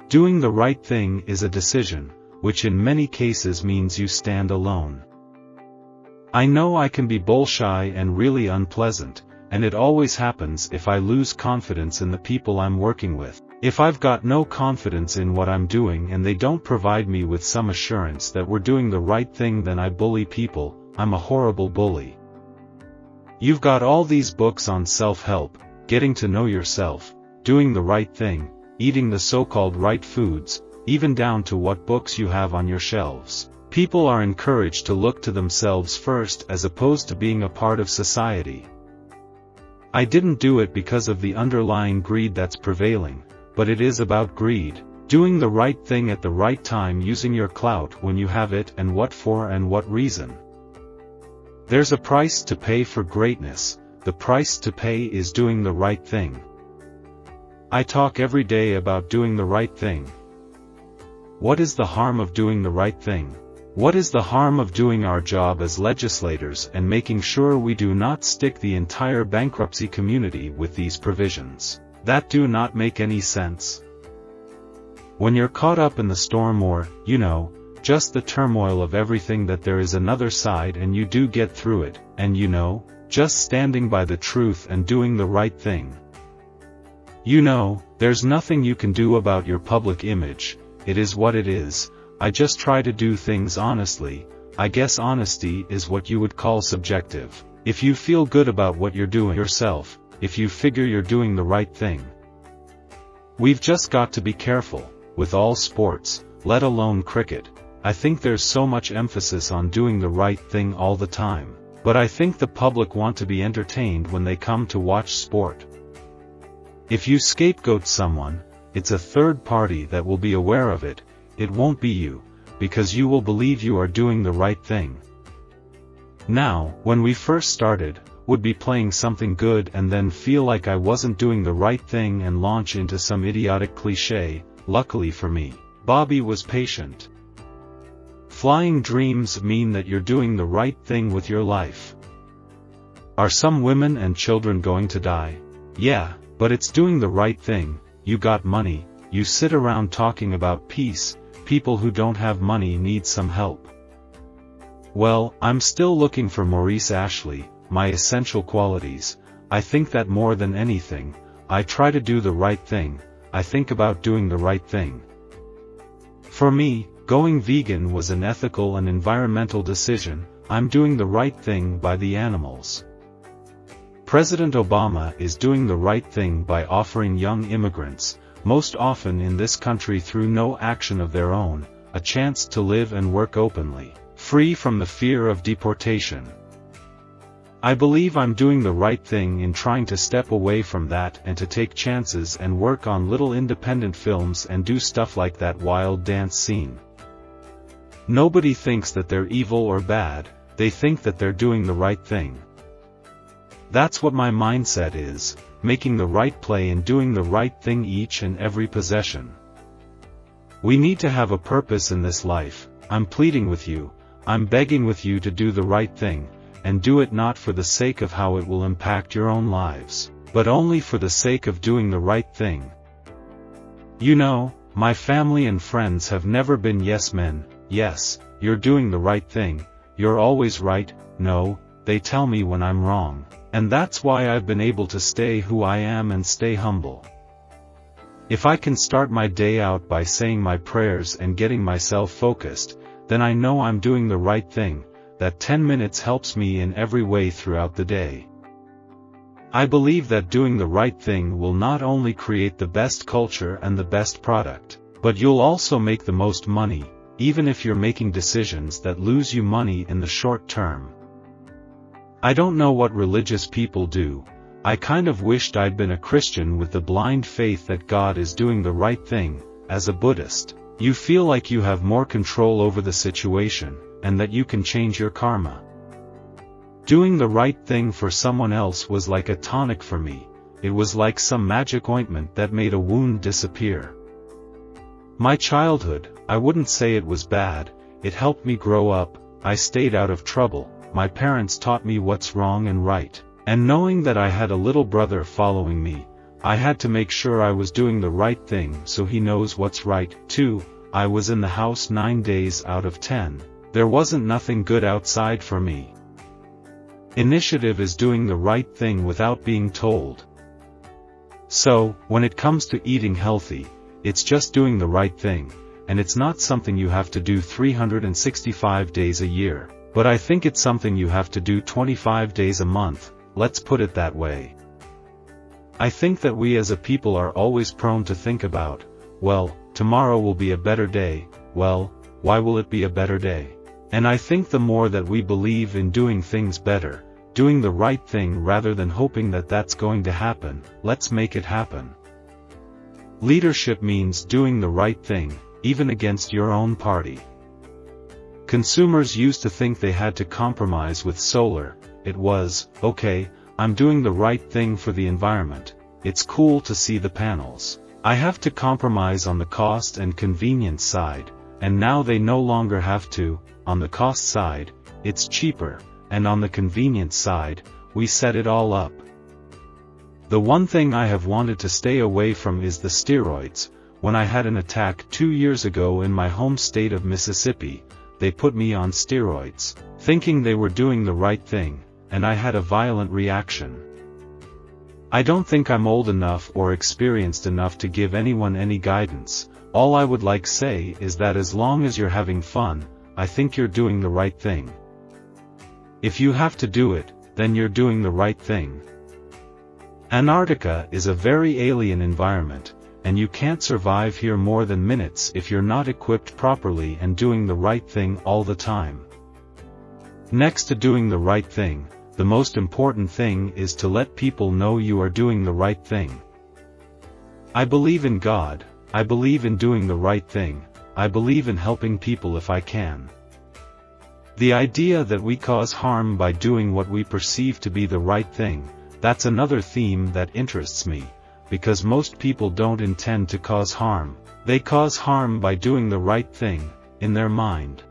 Doing the right thing is a decision, which in many cases means you stand alone. I know I can be bolshy and really unpleasant, and it always happens if I lose confidence in the people I'm working with. If I've got no confidence in what I'm doing and they don't provide me with some assurance that we're doing the right thing, then I bully people. I'm a horrible bully. You've got all these books on self-help, getting to know yourself, doing the right thing, eating the so-called right foods, even down to what books you have on your shelves. People are encouraged to look to themselves first as opposed to being a part of society. I didn't do it because of the underlying greed that's prevailing, but it is about greed, doing the right thing at the right time, using your clout when you have it, and what for and what reason. There's a price to pay for greatness. The price to pay is doing the right thing. I talk every day about doing the right thing. What is the harm of doing the right thing? What is the harm of doing our job as legislators and making sure we do not stick the entire bankruptcy community with these provisions that do not make any sense? When you're caught up in the storm or, just the turmoil of everything, that there is another side and you do get through it, and just standing by the truth and doing the right thing. There's nothing you can do about your public image. It is what it is. I just try to do things honestly. I guess honesty is what you would call subjective. If you feel good about what you're doing yourself, if you figure you're doing the right thing. We've just got to be careful, with all sports, let alone cricket. I think there's so much emphasis on doing the right thing all the time, but I think the public want to be entertained when they come to watch sport. If you scapegoat someone, it's a third party that will be aware of it. It won't be you, because you will believe you are doing the right thing. Now, when we first started, would be playing something good and then feel like I wasn't doing the right thing and launch into some idiotic cliche. Luckily for me, Bobby was patient. Flying dreams mean that you're doing the right thing with your life. Are some women and children going to die? Yeah, but it's doing the right thing. You got money, you sit around talking about peace. People who don't have money need some help. Well, I'm still looking for Maurice Ashley, my essential qualities. I think that more than anything, I try to do the right thing. I think about doing the right thing. For me, going vegan was an ethical and environmental decision. I'm doing the right thing by the animals. President Obama is doing the right thing by offering young immigrants, most often in this country through no action of their own, a chance to live and work openly, free from the fear of deportation. I believe I'm doing the right thing in trying to step away from that and to take chances and work on little independent films and do stuff like that wild dance scene. Nobody thinks that they're evil or bad, they think that they're doing the right thing. That's what my mindset is, making the right play and doing the right thing each and every possession. We need to have a purpose in this life. I'm pleading with you, I'm begging with you to do the right thing, and do it not for the sake of how it will impact your own lives, but only for the sake of doing the right thing. My family and friends have never been yes men. Yes, you're doing the right thing, you're always right. No, they tell me when I'm wrong. And that's why I've been able to stay who I am and stay humble. If I can start my day out by saying my prayers and getting myself focused, then I know I'm doing the right thing. That 10 minutes helps me in every way throughout the day. I believe that doing the right thing will not only create the best culture and the best product, but you'll also make the most money, even if you're making decisions that lose you money in the short term. I don't know what religious people do. I kind of wished I'd been a Christian with the blind faith that God is doing the right thing. As a Buddhist, you feel like you have more control over the situation, and that you can change your karma. Doing the right thing for someone else was like a tonic for me. It was like some magic ointment that made a wound disappear. My childhood, I wouldn't say it was bad. It helped me grow up. I stayed out of trouble. My parents taught me what's wrong and right. And knowing that I had a little brother following me, I had to make sure I was doing the right thing so he knows what's right. 2. I was in the house 9 days out of 10. There wasn't nothing good outside for me. Initiative is doing the right thing without being told. So, when it comes to eating healthy, it's just doing the right thing, and it's not something you have to do 365 days a year, but I think it's something you have to do 25 days a month, let's put it that way. I think that we as a people are always prone to think about, well, tomorrow will be a better day, well, why will it be a better day? And I think the more that we believe in doing things better, doing the right thing rather than hoping that that's going to happen, let's make it happen. Leadership means doing the right thing, even against your own party. Consumers used to think they had to compromise with solar. It was, okay, I'm doing the right thing for the environment. It's cool to see the panels. I have to compromise on the cost and convenience side, and now they no longer have to. On the cost side, it's cheaper, and on the convenience side, we set it all up. The one thing I have wanted to stay away from is the steroids. When I had an attack 2 years ago in my home state of Mississippi, they put me on steroids, thinking they were doing the right thing, and I had a violent reaction. I don't think I'm old enough or experienced enough to give anyone any guidance. All I would like say is that as long as you're having fun, I think you're doing the right thing. If you have to do it, then you're doing the right thing. Antarctica is a very alien environment, and you can't survive here more than minutes if you're not equipped properly and doing the right thing all the time. Next to doing the right thing, the most important thing is to let people know you are doing the right thing. I believe in God, I believe in doing the right thing, I believe in helping people if I can. The idea that we cause harm by doing what we perceive to be the right thing, that's another theme that interests me, because most people don't intend to cause harm, they cause harm by doing the right thing, in their mind.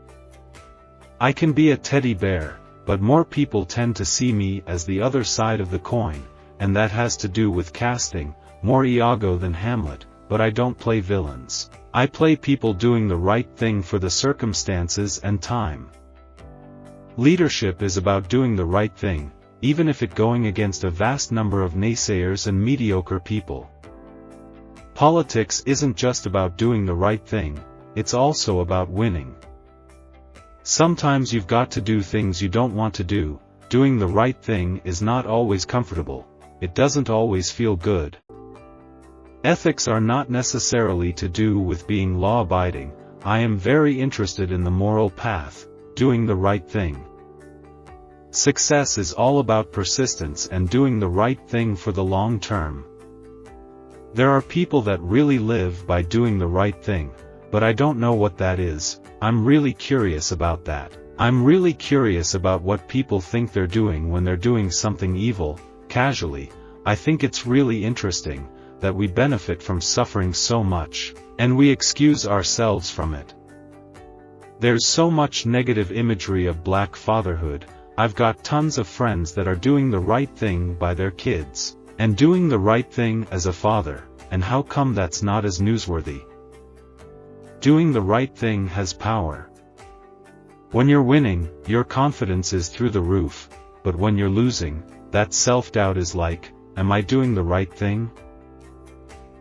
I can be a teddy bear, but more people tend to see me as the other side of the coin, and that has to do with casting, more Iago than Hamlet, but I don't play villains. I play people doing the right thing for the circumstances and time. Leadership is about doing the right thing, even if it going against a vast number of naysayers and mediocre people. Politics isn't just about doing the right thing, it's also about winning. Sometimes you've got to do things you don't want to do. Doing the right thing is not always comfortable, it doesn't always feel good. Ethics are not necessarily to do with being law-abiding. I am very interested in the moral path, doing the right thing. Success is all about persistence and doing the right thing for the long term. There are people that really live by doing the right thing, but I don't know what that is. I'm really curious about that. I'm really curious about what people think they're doing when they're doing something evil, casually. I think it's really interesting that we benefit from suffering so much, and we excuse ourselves from it. There's so much negative imagery of black fatherhood. I've got tons of friends that are doing the right thing by their kids, and doing the right thing as a father, and how come that's not as newsworthy? Doing the right thing has power. When you're winning, your confidence is through the roof, but when you're losing, that self-doubt is like, am I doing the right thing?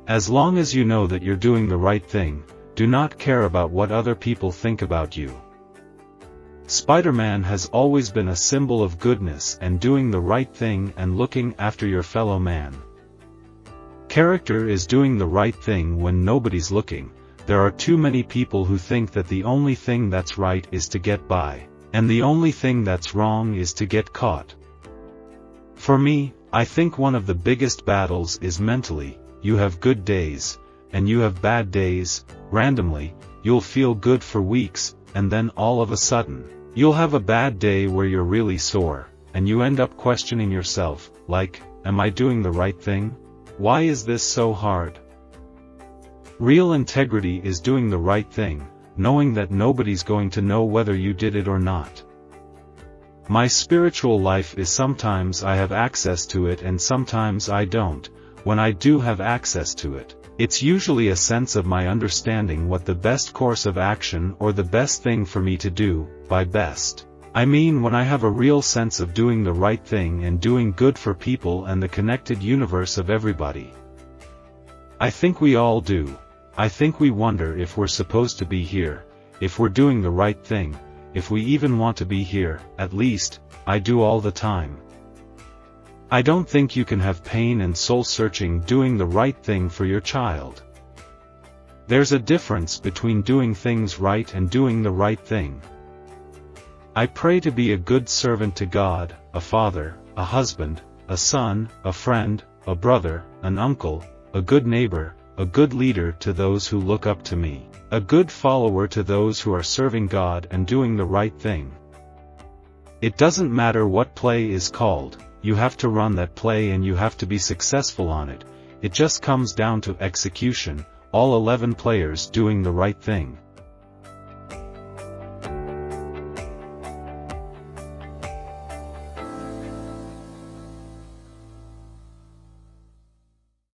As long as you know that you're doing the right thing, do not care about what other people think about you. Spider-Man has always been a symbol of goodness and doing the right thing and looking after your fellow man. Character is doing the right thing when nobody's looking. There are too many people who think that the only thing that's right is to get by, and the only thing that's wrong is to get caught. For me, I think one of the biggest battles is mentally. You have good days, and you have bad days. Randomly, you'll feel good for weeks, and then all of a sudden, you'll have a bad day where you're really sore, and you end up questioning yourself, like, am I doing the right thing? Why is this so hard? Real integrity is doing the right thing, knowing that nobody's going to know whether you did it or not. My spiritual life is sometimes I have access to it and sometimes I don't. when I do have access to it. It's usually a sense of my understanding what the best course of action or the best thing for me to do. By best, I mean when I have a real sense of doing the right thing and doing good for people and the connected universe of everybody. I think we all do. I think we wonder if we're supposed to be here, if we're doing the right thing, if we even want to be here. At least, I do all the time. I don't think you can have pain and soul-searching doing the right thing for your child. There's a difference between doing things right and doing the right thing. I pray to be a good servant to God, a father, a husband, a son, a friend, a brother, an uncle, a good neighbor, a good leader to those who look up to me, a good follower to those who are serving God and doing the right thing. It doesn't matter what play is called. You have to run that play and you have to be successful on it. It just comes down to execution, all 11 players doing the right thing.